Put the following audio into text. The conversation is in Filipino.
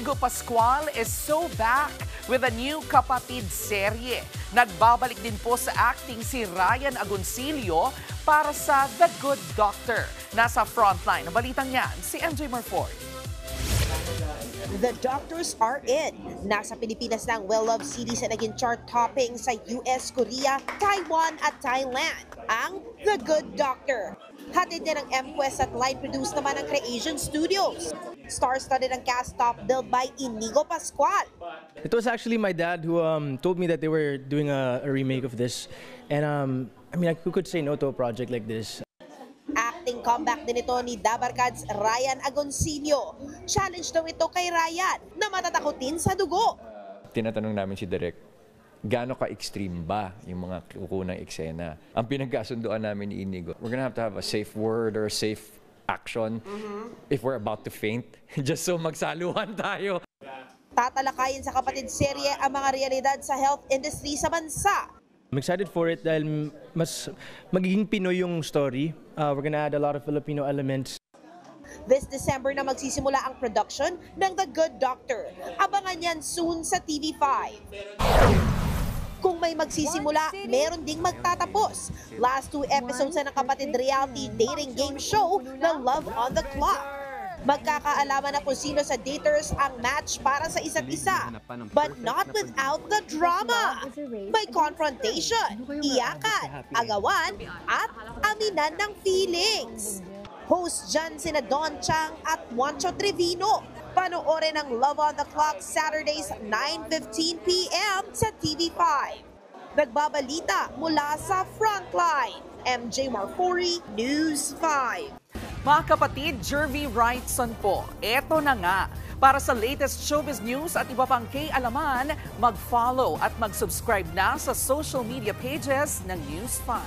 Inigo Pascual is so back with a new Kapatid serye. Nagbabalik din po sa acting si Ryan Agoncillo para sa The Good Doctor. Nasa frontline ng balitang yan si MJ Marford. The Doctors are in. Nasa Pilipinas na ang well-loved series na naging chart topping sa US, Korea, Taiwan at Thailand, ang The Good Doctor. Hatid din ang M-Quest at line-produced naman ng Creation Studios. Star-studded ang cast top billed by Inigo Pascual. It was actually my dad who told me that they were doing a remake of this. And I mean, who could say no to a project like this? Acting comeback din ito ni Dabarkad's Ryan Agoncillo. Challenge daw ito kay Ryan na matatakotin sa dugo. Tinatanong namin si Direk, gaano ka-extreme ba yung mga kukunang eksena? Ang pinagkasunduan namin ni Inigo, we're gonna have to have a safe word or a safe action if we're about to faint, just so magsaluhan tayo. Tatalakayin sa Kapatid serye ang mga realidad sa health industry sa bansa. I'm excited for it dahil mas magiging Pinoy yung story. We're gonna add a lot of Filipino elements. This December na magsisimula ang production ng The Good Doctor. Abangan yan soon sa TV5. Kung may magsisimula, meron ding magtatapos. Last 2 episodes na ng Kapatid reality dating game show na Love on the Clock. Magkakaalaman na kung sino sa daters ang match para sa isa't isa. But not without the drama. May confrontation, iyakan, agawan, at aminan ng feelings. Host dyan sina Don Chang at Juancho Trevino. Panoorin ang Love on the Clock Saturdays 9:15 p.m. sa TV5. Nagbabalita mula sa Frontline. MJ Marfori, News 5. Mga kapatid, Jervy Wrightson po. Eto na nga. Para sa latest showbiz news at iba pang kay-alaman, mag-follow at mag-subscribe na sa social media pages ng News 5.